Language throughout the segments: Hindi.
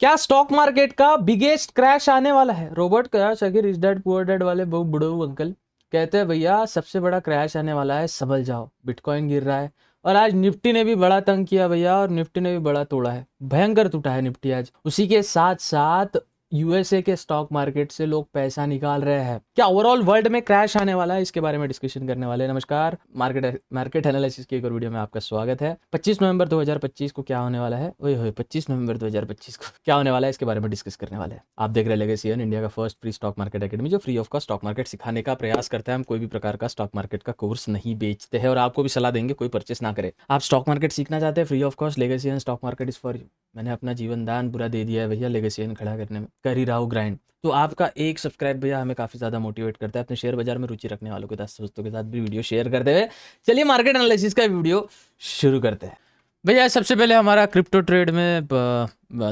क्या स्टॉक मार्केट का बिगेस्ट क्रैश आने वाला है? Robert Kiyosaki rich dad poor dad वाले बहुत बड़े अंकल कहते हैं भैया सबसे बड़ा क्रैश आने वाला है, संभल जाओ, बिटकॉइन गिर रहा है। और आज निफ्टी ने भी बड़ा तंग किया भैया, और निफ्टी ने भी बड़ा तोड़ा है, भयंकर टूटा है निफ्टी आज। उसी के साथ साथ यूएसए के स्टॉक मार्केट से लोग पैसा निकाल रहे हैं। क्या ओवरऑल वर्ल्ड में क्रैश आने वाला है, इसके बारे में डिस्कशन करने वाले हैं। नमस्कार, मार्केट एनालिसिस की एक और वीडियो में आपका स्वागत है। 25 नवंबर 2025 को क्या होने वाला है, ओए होए 25 नवंबर 2025 को क्या होने वाला है, इसके बारे में डिस्कस करने वाले हैं। आप देख रहे हैं लेगेसी अर्न, इंडिया का first free stock market academy, जो free of cost stock market सिखाने का प्रयास करता है। हम कोई भी प्रकार का स्टॉक मार्केट का कोर्स नहीं बेचते हैं, और आपको भी सलाह देंगे कोई परचेस ना करे। आप स्टॉक मार्केट सीखना चाहते हैं free of cost, legacy earn stock market is for you. मैंने अपना जीवन दान पूरा दे दिया है भैया लेगेसी अर्न खड़ा करने में, कर ही रहा हूँ ग्राइंड। तो आपका एक सब्सक्राइब भैया हमें काफ़ी ज़्यादा मोटिवेट करता है। अपने शेयर बाजार में रुचि रखने वालों के साथ, दोस्तों के साथ भी वीडियो शेयर करते हुए चलिए मार्केट एनालिसिस का वीडियो शुरू करते हैं। भैया सबसे पहले हमारा क्रिप्टो ट्रेड में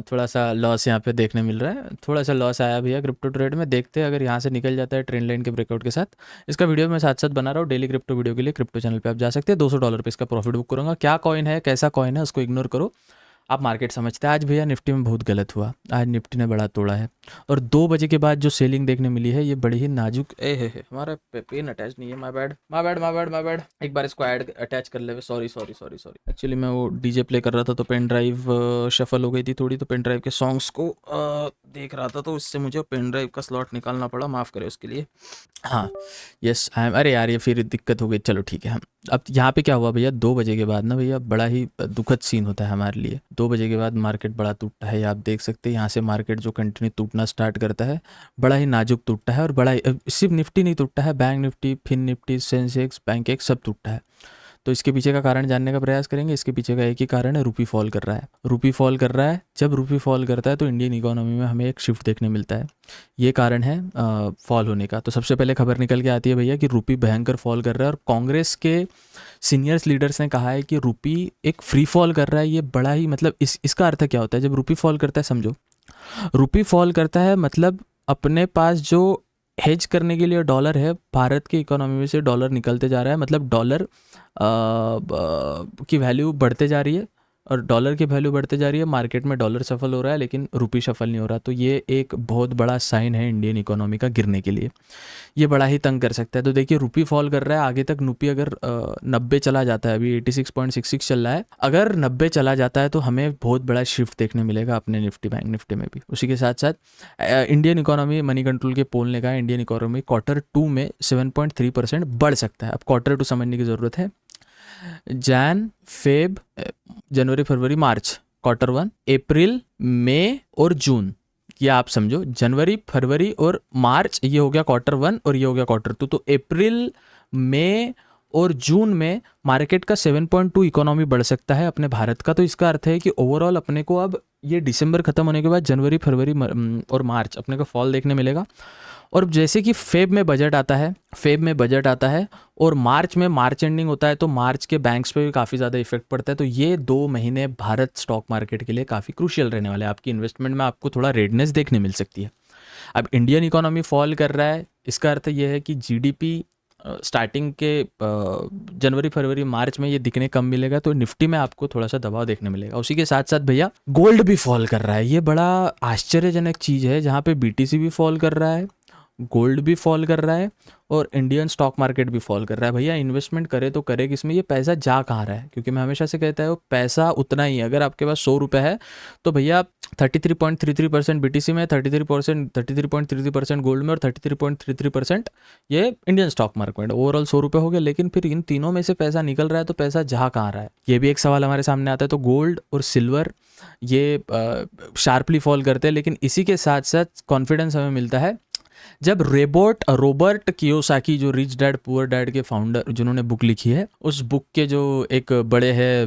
थोड़ा सा लॉस यहाँ पे देखने मिल रहा है। थोड़ा सा लॉस आया भैया क्रिप्टो ट्रेड में। देखते हैं अगर यहाँ से निकल जाता है ट्रेंड लाइन के ब्रेकआउट के साथ। इसका वीडियो मैं साथ साथ बना रहा हूँ डेली क्रिप्टो वीडियो के लिए। क्रिप्टो चैनल पे आप जा सकते हैं। $200 पे इसका प्रॉफिट बुक करूँगा। क्या कॉइन है, कैसा कॉइन है, उसको इग्नोर करो, आप मार्केट समझते हैं। आज भैया निफ्टी में बहुत गलत हुआ, आज निफ्टी ने बड़ा तोड़ा है। और 2 बजे के बाद जो सेलिंग देखने मिली है ये बड़ी ही नाजुक हमारा पेन अटैच नहीं है। My bad. एक बार इसको ऐड अटैच कर ले। सॉरी। एक्चुअली मैं वो डीजे प्ले कर रहा था तो पेन ड्राइव शफल हो गई थी थोड़ी, तो पेन ड्राइव के सॉन्ग्स को देख रहा था, तो इससे मुझे पेन ड्राइव का स्लॉट निकालना पड़ा, माफ़ करें उसके लिए। हाँ यस आई एम। अरे यार ये फिर दिक्कत हो गई, चलो ठीक है। हम अब यहाँ पे क्या हुआ भैया, 2 बजे के बाद ना भैया बड़ा ही दुखद सीन होता है हमारे लिए। 2 बजे के बाद मार्केट बड़ा टूटता है, ये आप देख सकते हैं। यहाँ से मार्केट जो कंटिन्यू टूटना स्टार्ट करता है, बड़ा ही नाजुक टूटता है। और बड़ा ही सिर्फ निफ्टी नहीं टूटता है, bank Nifty, fin Nifty, Sensex, bank एक सब टूटता है। तो इसके पीछे का कारण जानने का प्रयास करेंगे। इसके पीछे का एक ही कारण है, रूपी फॉल कर रहा है। रूपी फॉल कर रहा है, जब रूपी फॉल करता है तो इंडियन इकोनॉमी में हमें एक शिफ्ट देखने मिलता है। ये कारण है फॉल होने का। तो सबसे पहले खबर निकल के आती है भैया कि रूपी भयंकर फॉल कर रहा है, और कांग्रेस के सीनियर्स लीडर्स ने कहा है कि रूपी एक फ्री फॉल कर रहा है। ये बड़ा ही मतलब इसका अर्थ क्या होता है जब रूपी फॉल करता है, समझो। रूपी फॉल करता है मतलब अपने पास जो हेज करने के लिए डॉलर है, भारत की इकोनॉमी में से डॉलर निकलते जा रहा है। मतलब डॉलर की वैल्यू बढ़ते जा रही है, और डॉलर की वैल्यू बढ़ते जा रही है। मार्केट में डॉलर सफल हो रहा है लेकिन रुपी सफल नहीं हो रहा। तो ये एक बहुत बड़ा साइन है इंडियन इकोनॉमी का गिरने के लिए। ये बड़ा ही तंग कर सकता है। तो देखिए रुपी फॉल कर रहा है, आगे तक रुपी अगर 90 चला जाता है, अभी 86.66 चल रहा है, अगर 90 चला जाता है तो हमें बहुत बड़ा शिफ्ट देखने मिलेगा अपने निफ्टी, बैंक निफ्टी में भी। उसी के साथ साथ इंडियन इकोनॉमी, मनी कंट्रोल के पोल ने कहा इंडियन इकोनॉमी Q2 में 7.3% बढ़ सकता है। अब Q2 समझने की ज़रूरत है। जनवरी, फरवरी, मार्च Q1, अप्रैल, मई और जून, ये आप समझो। जनवरी, फरवरी और मार्च ये हो गया Q1 और ये हो गया Q2। तो अप्रैल, मई और जून में मार्केट का 7.2 इकोनॉमी बढ़ सकता है अपने भारत का। तो इसका अर्थ है कि ओवरऑल अपने को अब ये दिसंबर खत्म होने के बाद जनवरी, फरवरी और मार्च अपने को फॉल देखने मिलेगा। और जैसे कि फेब में बजट आता है और मार्च में मार्च एंडिंग होता है, तो मार्च के बैंक्स पे भी काफ़ी ज़्यादा इफेक्ट पड़ता है। तो ये 2 महीने भारत स्टॉक मार्केट के लिए काफ़ी क्रूशियल रहने वाले हैं। आपकी इन्वेस्टमेंट में आपको थोड़ा रेडनेस देखने मिल सकती है। अब इंडियन इकोनॉमी फॉल कर रहा है, इसका अर्थ ये है कि जीडीपी स्टार्टिंग के जनवरी, फरवरी, मार्च में ये दिखने कम मिलेगा, तो निफ्टी में आपको थोड़ा सा दबाव देखने मिलेगा। उसी के साथ साथ भैया गोल्ड भी फॉल कर रहा है। ये बड़ा आश्चर्यजनक चीज़ है, जहाँ पे बीटीसी भी फॉल कर रहा है, गोल्ड भी फॉल कर रहा है, और इंडियन स्टॉक मार्केट भी फॉल कर रहा है। भैया इन्वेस्टमेंट करे तो करे किसमें, ये पैसा जा कहाँ रहा है? क्योंकि मैं हमेशा से कहता है वो पैसा उतना ही है। अगर आपके पास 100 रुपये है तो भैया 33.33% बीटीसी में, 33.33% गोल्ड में, और 33.33% ये इंडियन स्टॉक मार्केट। ओवरऑल 100 रुपये हो गए, लेकिन फिर इन तीनों में से पैसा निकल रहा है तो पैसा जा कहाँ रहा है, ये भी एक सवाल हमारे सामने आता है। तो गोल्ड और सिल्वर ये शार्पली फॉल करते हैं, लेकिन इसी के साथ साथ कॉन्फिडेंस हमें मिलता है जब रॉबर्ट कियोसाकी, जो रिच डैड पुअर डैड के फाउंडर, जिन्होंने बुक लिखी है, उस बुक के जो एक बड़े है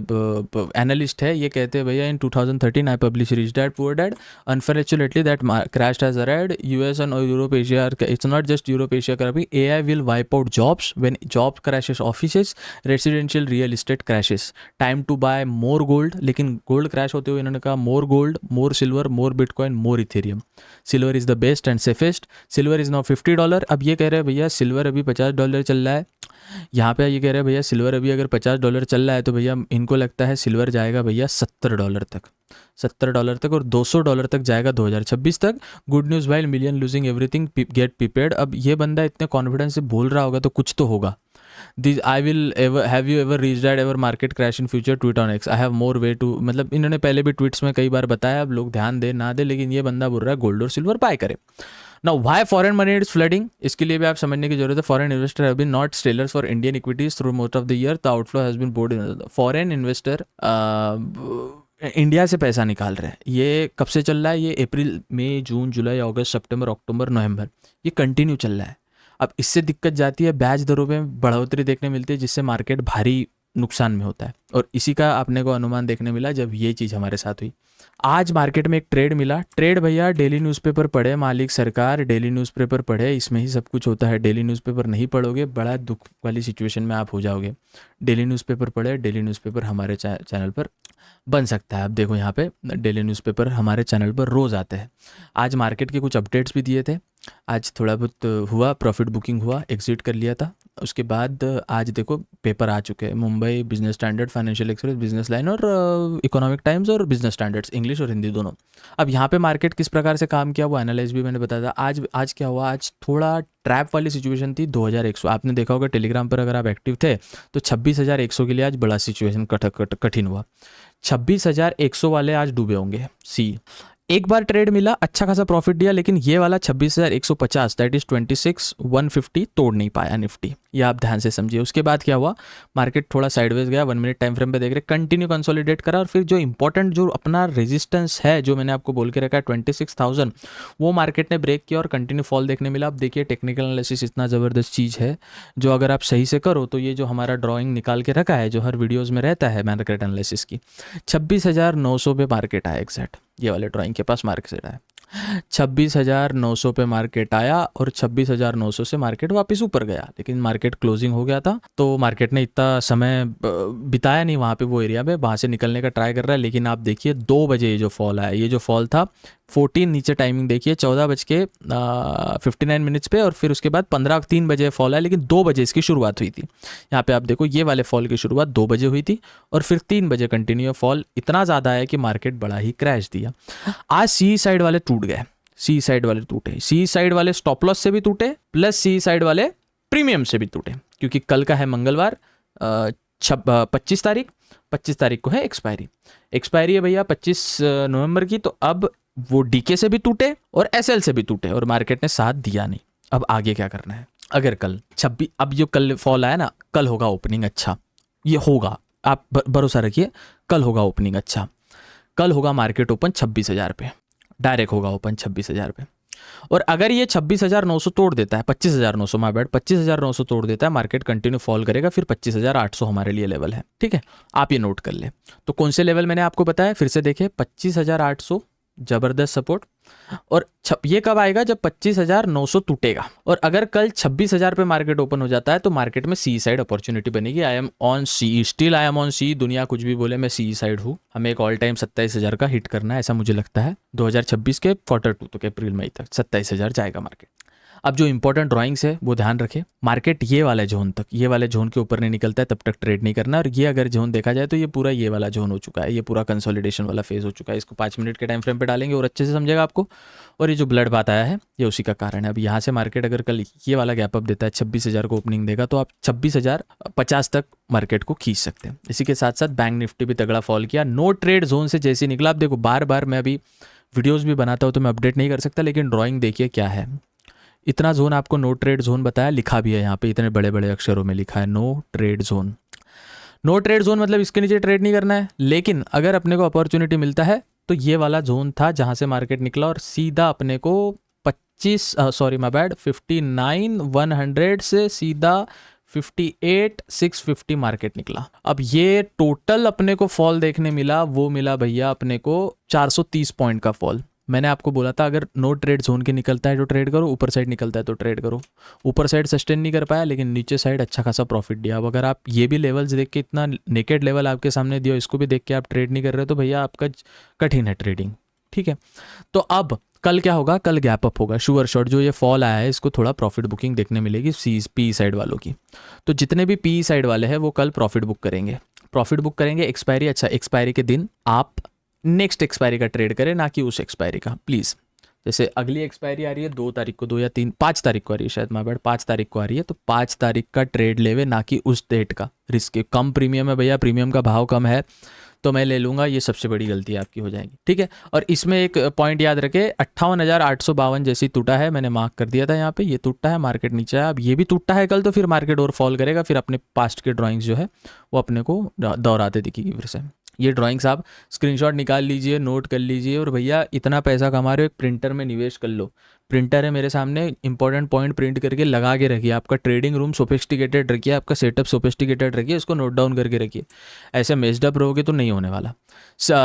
एनालिस्ट है, ये कहते हैं भैया in 2013 I publish rich dad poor dad, unfortunately that crash has arrived, US and Europe Asia, it's not just Europe Asia crashing, AI will wipe out jobs when job crashes, offices, residential real estate crashes, time to buy more gold. लेकिन गोल्ड क्रैश होते हुए इन्होंने कहा more gold, more silver, more bitcoin, more ethereum, silver is the best and safest, silver silver is now $50। अब ये कह रहे हैं भैया सिल्वर अभी $50 चल रहा है, यहाँ पे ये कह रहे हैं भैया सिल्वर अभी अगर $50 चल रहा है तो भैया इनको लगता है सिल्वर जाएगा भैया $70 तक, $70 तक, और $200 तक जाएगा 2026 तक। Good news while million losing everything get prepared. अब ये बंदा इतने कॉन्फिडेंस से बोल रहा होगा तो कुछ तो होगा। This I will ever have you ever reach that ever market crash in future tweet on X, I have more way to, मतलब इन्होंने पहले भी ट्वीट्स में कई बार बताया, अब लोग ध्यान दे ना दे, लेकिन ये बंदा बोल रहा है गोल्ड और सिल्वर बाय करे। Now why foreign money is flooding, इसके लिए भी आप समझने की जरूरत है। Foreign investor have been not sellers for Indian equities through most of the year, the outflow has been board. Foreign investor India से पैसा निकाल रहे हैं, ये कब से चल रहा है, ये अप्रैल मई जून जुलाई अगस्त सितंबर अक्टूबर नवंबर, ये कंटिन्यू चल रहा है। अब इससे दिक्कत जाती है, ब्याज दरों में बढ़ोतरी देखने मिलती है, जिससे मार्केट भारी नुकसान में होता है, और इसी का अपने को अनुमान देखने मिला जब ये चीज़ हमारे साथ हुई। आज मार्केट में एक ट्रेड मिला, ट्रेड भैया डेली न्यूज़पेपर पढ़े मालिक सरकार, डेली न्यूज़पेपर पढ़े, इसमें ही सब कुछ होता है। डेली न्यूज़पेपर नहीं पढ़ोगे बड़ा दुख वाली सिचुएशन में आप हो जाओगे। डेली न्यूज़पेपर पढ़े, डेली न्यूज़पेपर हमारे चैनल पर बन सकता है। आप देखो यहाँ पे डेली न्यूज़पेपर हमारे चैनल पर रोज़ आते हैं। आज मार्केट के कुछ अपडेट्स भी दिए थे, आज थोड़ा बहुत हुआ, प्रॉफिट बुकिंग हुआ, एग्जिट कर लिया था। उसके बाद आज देखो पेपर आ चुके हैं, Mumbai business standard, financial express, business line और इकोनॉमिक टाइम्स और बिजनेस स्टैंडर्ड्स, इंग्लिश और हिंदी दोनों। अब यहाँ पे मार्केट किस प्रकार से काम किया वो एनालाइज भी मैंने बताया था। आज क्या हुआ, आज थोड़ा ट्रैप वाली सिचुएशन थी 2100। आपने देखा होगा टेलीग्राम पर अगर आप एक्टिव थे तो 26,100 के लिए आज बड़ा सिचुएशन कठिन हुआ। 26,100 वाले आज डूबे होंगे। सी एक बार ट्रेड मिला, अच्छा खासा प्रॉफिट दिया, लेकिन ये वाला 26,150 दैट इज 26,150 तोड़ नहीं पाया निफ्टी, ये आप ध्यान से समझिए। उसके बाद क्या हुआ, मार्केट थोड़ा साइडवेज गया, 1 मिनट टाइम फ्रेम पे देख रहे, कंटिन्यू कंसोलिडेट करा, और फिर जो इंपॉर्टेंट जो अपना रेजिस्टेंस है जो मैंने आपको बोल के रखा है 26,000, वो मार्केट ने ब्रेक किया और कंटिन्यू फॉल देखने मिला। अब देखिए टेक्निकल एनालिसिस इतना ज़बरदस्त चीज़ है जो अगर आप सही से करो तो ये जो हमारा ड्राइंग निकाल के रखा है जो हर वीडियोज़ में रहता है मार्केट एनालिसिस की, 26,900 पे मार्केट आया एग्जैक्ट, ये वाले ड्राइंग के पास मार्केट आया 26,900 पे मार्केट आया, और 26,900 से मार्केट वापस ऊपर गया, लेकिन मार्केट क्लोजिंग हो गया था तो मार्केट ने इतना समय बिताया नहीं वहाँ पे, वो एरिया में, वहाँ से निकलने का ट्राई कर रहा है। लेकिन आप देखिए 2 बजे ये जो फॉल आया, ये जो फॉल था 14 नीचे टाइमिंग देखिए 14:59 पे, और फिर उसके बाद 3 बजे फॉल आया, लेकिन 2 बजे इसकी शुरुआत हुई थी। यहाँ पे आप देखो ये वाले फॉल की शुरुआत 2 बजे हुई थी और फिर 3 बजे कंटिन्यू फॉल इतना ज़्यादा है कि मार्केट बड़ा ही क्रैश दिया। आज सी साइड वाले टूट गए, सी साइड वाले टूटे, सी साइड वाले स्टॉप लॉस से भी टूटे, प्लस सी साइड वाले प्रीमियम से भी टूटे, क्योंकि कल का है मंगलवार 25 तारीख को है एक्सपायरी है भैया 25 नवंबर की। तो अब वो डीके से भी टूटे और एसएल से भी टूटे और मार्केट ने साथ दिया नहीं। अब आगे क्या करना है, अगर कल 26, अब जो कल फॉल आया ना, कल होगा ओपनिंग अच्छा, ये होगा, आप भरोसा रखिए, कल होगा ओपनिंग अच्छा, कल होगा मार्केट ओपन 26,000 पे, डायरेक्ट होगा ओपन 26,000 पे। और अगर ये 26,900 तोड़ देता है, 25,900 माय बैड, 25,900 तोड़ देता है, मार्केट कंटिन्यू फॉल करेगा, फिर 25,800 हमारे लिए लेवल है, ठीक है, आप ये नोट कर ले। तो कौन से लेवल मैंने आपको बताया, फिर से देखिए 25,800 जबरदस्त सपोर्ट, और ये कब आएगा, जब 25,900 टूटेगा। और अगर कल 26,000 पे मार्केट ओपन हो जाता है तो मार्केट में सी साइड अपॉर्चुनिटी बनेगी। I am on sea, still I am on sea, दुनिया कुछ भी बोले मैं सी साइड हूँ। हमें एक ऑल टाइम 27,000 का हिट करना है, ऐसा मुझे लगता है 2026 के Q2 तक, अप्रैल मई तक 27,000 जाएगा मार्केट। अब जो इंपॉर्टेंट ड्राइंग्स है वो ध्यान रखें, मार्केट ये वाले जोन तक, ये वाले जोन के ऊपर नहीं निकलता है तब तक ट्रेड नहीं करना। और ये अगर जोन देखा जाए तो ये पूरा ये वाला जोन हो चुका है, ये पूरा कंसोलिडेशन वाला फेज हो चुका है। इसको 5 मिनट के टाइम फ्रेम पे डालेंगे और अच्छे से समझेगा आपको। और ये जो ब्लड बात आया है ये उसी का कारण है। अब यहाँ से मार्केट अगर कल ये वाला गैप अप देता है, 26,000 को ओपनिंग देगा, तो आप 26,050 तक मार्केट को खींच सकते हैं। इसी के साथ साथ बैंक निफ्टी भी तगड़ा फॉल किया, नो ट्रेड जोन से जैसे निकला। आप देखो बार बार मैं अभी वीडियोज़ भी बनाता हूँ तो मैं अपडेट नहीं कर सकता, लेकिन ड्राइंग देखिए क्या है, इतना जोन आपको नो ट्रेड जोन बताया, लिखा भी है यहाँ पे, इतने बड़े बड़े अक्षरों में लिखा है no trade zone. No trade zone मतलब इसके नीचे ट्रेड नहीं करना है, लेकिन अगर अपने को अपॉर्चुनिटी मिलता है तो ये वाला जोन था जहाँ से मार्केट निकला और सीधा अपने को 59,100 से सीधा 58,650 मार्केट निकला। अब ये टोटल अपने को फॉल देखने मिला, वो मिला भैया अपने को 430 पॉइंट का फॉल। मैंने आपको बोला था अगर नो ट्रेड जोन के निकलता है तो ट्रेड करो, ऊपर साइड निकलता है तो ट्रेड करो। ऊपर साइड सस्टेन नहीं कर पाया, लेकिन नीचे साइड अच्छा खासा प्रॉफिट दिया। अब अगर आप ये भी लेवल्स देख के, इतना नेकेड लेवल आपके सामने दिया, इसको भी देख के आप ट्रेड नहीं कर रहे तो भैया आपका कठिन है ट्रेडिंग, ठीक है। तो अब कल क्या होगा, कल गैप अप होगा श्योर शॉट। जो ये फॉल आया है इसको थोड़ा प्रॉफिट बुकिंग देखने मिलेगी सी पी साइड वालों की। तो जितने भी पी साइड वाले हैं वो कल प्रॉफिट बुक करेंगे, प्रॉफिट बुक करेंगे। एक्सपायरी, अच्छा एक्सपायरी के दिन आप नेक्स्ट एक्सपायरी का ट्रेड करें, ना कि उस एक्सपायरी का प्लीज़। जैसे अगली एक्सपायरी आ रही है 2 तारीख को, 2 या 3, 5 तारीख को आ रही है शायद, माय बैड, 5 तारीख को आ रही है, तो 5 तारीख का ट्रेड लेवे, ना कि उस डेट का। रिस्क कम प्रीमियम है भैया, प्रीमियम का भाव कम है तो मैं ले लूँगा, ये सबसे बड़ी गलती आपकी हो जाएगी, ठीक है। और इसमें एक पॉइंट याद रखे, 58,852 जैसी टूटा है, मैंने मार्क कर दिया था यहाँ पे, ये टूटा है, मार्केट नीचे है, अब ये भी टूटा है कल, तो फिर मार्केट और फॉल करेगा, फिर अपने पास्ट के ड्राइंग्स जो है वो अपने को दोहराते दिखेगी फिर से। ये ड्राइंग्स आप स्क्रीनशॉट निकाल लीजिए, नोट कर लीजिए, और भैया इतना पैसा कमा रहे हो एक प्रिंटर में निवेश कर लो। प्रिंटर है मेरे सामने, इंपॉर्टेंट पॉइंट प्रिंट करके लगा के रखिए, आपका ट्रेडिंग रूम सोफिस्टिकेटेड रखिए, आपका सेटअप सोफिस्टिकेटेड रखिए, इसको नोट डाउन करके रखिए। ऐसे मेस्डअप रहोगे तो नहीं होने वाला।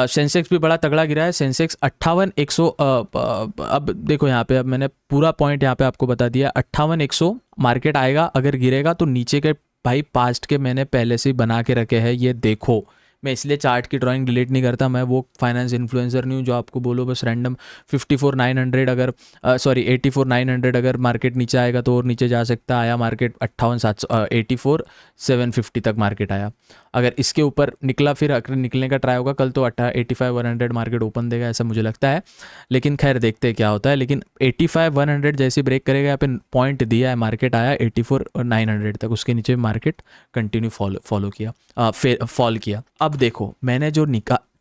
सेंसेक्स भी बड़ा तगड़ा गिरा है, सेंसेक्स 58,100, अब देखो यहाँ पे, अब मैंने पूरा पॉइंट यहाँ पे आपको बता दिया। 58,100 मार्केट आएगा, अगर गिरेगा तो नीचे के भाई पास्ट के मैंने पहले से ही बना के रखे हैं, ये देखो। मैं इसलिए चार्ट की ड्राइंग डिलीट नहीं करता, मैं वो फाइनेंस इन्फ्लुएंसर नहीं हूँ जो आपको बोलो बस रैंडम 54,900 अगर सॉरी 84,900 अगर मार्केट नीचे आएगा तो और नीचे जा सकता है। आया मार्केट 84,750 तक मार्केट आया। अगर इसके ऊपर निकला, फिर अगर निकलने का ट्राई होगा कल तो 85,100 मार्केट ओपन देगा, ऐसा मुझे लगता है। लेकिन खैर देखते हैं क्या होता है। लेकिन 85,100 जैसे ब्रेक करेगा, यहाँ पे पॉइंट दिया है, मार्केट आया 84,900 तक, उसके नीचे मार्केट कंटिन्यू फॉलो किया, फॉल किया। अब देखो मैंने जो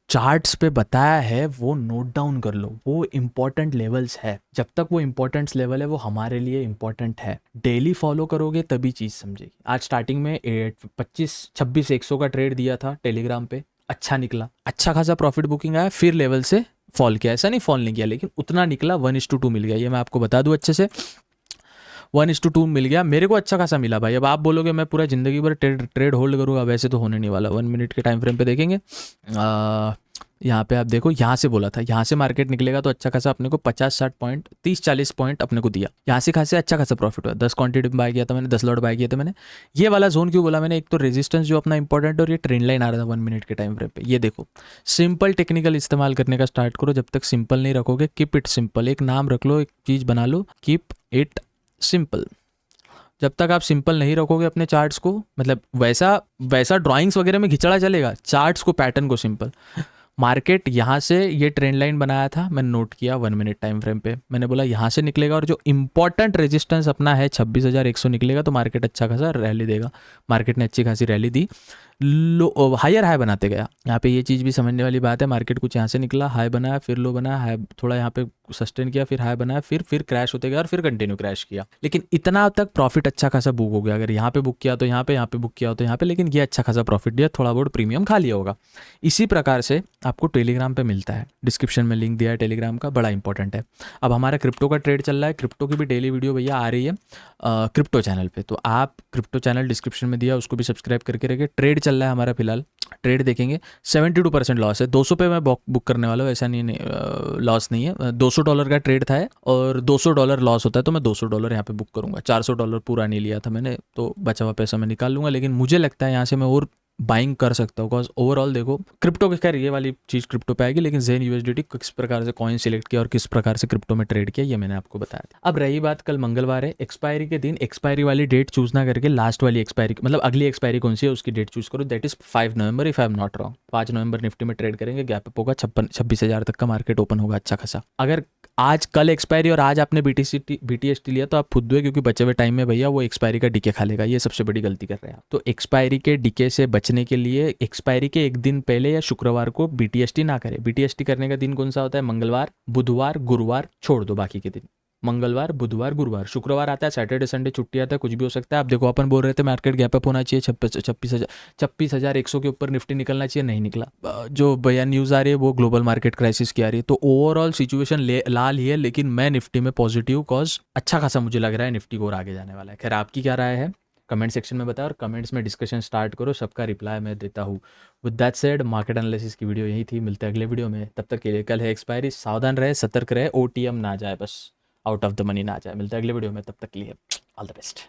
चार्ट्स पे बताया है वो नोट डाउन कर लो, वो इंपॉर्टेंट लेवल्स है। जब तक वो इंपॉर्टेंट लेवल है वो हमारे लिए इंपॉर्टेंट है। डेली फॉलो करोगे तभी चीज़ समझेगी। आज स्टार्टिंग में 26,100 का ट्रेड दिया था टेलीग्राम पे, अच्छा निकला, अच्छा खासा प्रॉफिट बुकिंग आया, फिर लेवल से फॉल किया। ऐसा नहीं फॉल नहीं किया, लेकिन उतना निकला, 1:2 मिल गया। ये मैं आपको बता दूं अच्छे से, 1:2 मिल गया मेरे को, अच्छा खासा मिला भाई। अब आप बोलोगे मैं पूरा जिंदगी भर ट्रेड होल्ड करूँगा, वैसे तो होने नहीं वाला। 1 मिनट के टाइम फ्रेम पे देखेंगे, यहाँ पे आप देखो, यहाँ से बोला था यहाँ से मार्केट निकलेगा तो अच्छा खासा अपने को 50-60 पॉइंट, 30-40 पॉइंट अपने को दिया। यहाँ से खासे अच्छा खासा प्रॉफिट हुआ। 10 क्वांटिटी में बाय किया था मैंने, 10 लॉट बाय किए थे मैंने। ये वाला जोन क्यों बोला मैंने, एक तो रेजिस्टेंस जो अपना इंपॉर्टेंट, और ये ट्रेंड लाइन आ रहा था 1 मिनट के टाइम फ्रेम पे। ये देखो, सिंपल टेक्निकल इस्तेमाल करने का स्टार्ट करो। जब तक सिंपल नहीं रखोगे, कीप इट सिंपल, एक नाम रख लो, एक चीज़ बना लो, कीप इट सिंपल। जब तक आप सिंपल नहीं रखोगे अपने चार्ट्स को, मतलब वैसा ड्राइंग्स वगैरह में घिचड़ा चलेगा, चार्ट्स को, पैटर्न को सिंपल। मार्केट यहाँ से ये ट्रेंड लाइन बनाया था, मैंने नोट किया 1 मिनट टाइम फ्रेम पे, मैंने बोला यहाँ से निकलेगा, और जो इंपॉर्टेंट रेजिस्टेंस अपना है 26,100 निकलेगा तो मार्केट अच्छा खासा रैली देगा। मार्केट ने अच्छी खासी रैली दी, लो हायर हाई बनाते गया। यहाँ पे ये चीज़ भी समझने वाली बात है, मार्केट कुछ यहाँ से निकला, हाई बनाया, फिर लो बनाया, हाई थोड़ा यहाँ पे सस्टेन किया, फिर हाई बनाया, फिर क्रैश होते गया, और फिर कंटिन्यू क्रैश किया। लेकिन इतना तक प्रॉफिट अच्छा खासा बुक हो गया। अगर यहाँ पे बुक किया तो यहाँ पे बुक किया तो यहाँ पे, लेकिन ये अच्छा खासा प्रॉफिट दिया, थोड़ा बहुत प्रीमियम खा लिया होगा। इसी प्रकार से आपको टेलीग्राम पे मिलता है, डिस्क्रिप्शन में लिंक दिया है टेलीग्राम का, बड़ा इंपॉर्टेंट है। अब हमारा क्रिप्टो का ट्रेड चल रहा है, क्रिप्टो की भी डेली वीडियो भैया आ रही है क्रिप्टो चैनल पे, तो आप क्रिप्टो चैनल डिस्क्रिप्शन में दिया, उसको भी सब्सक्राइब करके रखिए। ट्रेड चल रहा है हमारा फिलहाल, ट्रेड देखेंगे। 72% लॉस है, 200 पे मैं बुक करने वाला हूँ, ऐसा नहीं लॉस नहीं है। $200 का ट्रेड था, और $200 लॉस होता है तो मैं $200 यहाँ पे बुक करूँगा। $400 पूरा नहीं लिया था मैंने, तो बचा हुआ पैसा मैं निकाल लूँगा। लेकिन मुझे लगता है यहाँ से मैं और बाइंग कर सकता हूँ, बिकॉज ओवरऑल देखो क्रिप्टो की, खैर ये वाली चीज़ क्रिप्टो पे आएगी, लेकिन ज़ेन यूएसडीटी किस प्रकार से कॉइन सिलेक्ट किया और किस प्रकार से क्रिप्टो में ट्रेड किया, ये मैंने आपको बताया था। अब रही बात, कल मंगलवार है, एक्सपायरी के दिन एक्सपायरी वाली डेट चूज ना करके लास्ट वाली एक्सपायरी, मतलब अगली एक्सपायरी कौन सी है उसकी डेट चूज करो, that is 5 November, if I am not wrong. 5 November Nifty में ट्रेड करेंगे, गैप अप होगा, 26,000 तक का मार्केट ओपन होगा अच्छा खासा। अगर आज कल एक्सपायरी और आज आपने बीटीएसटी लिया तो आप खुद हुए, क्योंकि बचे हुए टाइम में भैया वो एक्सपायरी का डीके खा लेगा, ये सबसे बड़ी गलती कर रहे हैं आप। तो एक्सपायरी के डीके से बचने के लिए एक्सपायरी के एक दिन पहले या शुक्रवार को बीटीएसटी ना करें। बीटीएसटी करने का दिन कौन सा होता है, मंगलवार, बुधवार, गुरुवार, छोड़ दो बाकी के दिन। मंगलवार, बुधवार, गुरुवार, शुक्रवार आता है सैटरडे संडे छुट्टी आता है, कुछ भी हो सकता है। आप देखो अपन बोल रहे थे मार्केट गैप अप होना चाहिए, 26,100 के ऊपर निफ्टी निकलना चाहिए, नहीं निकला। जो भैया न्यूज़ आ रही है वो ग्लोबल मार्केट क्राइसिस की आ रही है, तो ओवरऑल सिचुएशन लाल ही है, लेकिन मैं निफ्टी में पॉजिटिव, कॉज अच्छा खासा मुझे लग रहा है निफ्टी को और आगे जाने वाला है। खैर आपकी क्या राय है कमेंट सेक्शन में बताओ, और कमेंट्स में डिस्कशन स्टार्ट करो, सबका रिप्लाई मैं देता हूँ। With that said, market analysis की वीडियो यही थी, मिलते हैं अगले वीडियो में। तब तक के लिए, कल है एक्सपायरी, सावधान रहे, सतर्क रहे, ओटीएम ना जाए, बस आउट ऑफ द मनी ना जाए। मिलते हैं अगले वीडियो में, तब तक के लिए ऑल द बेस्ट।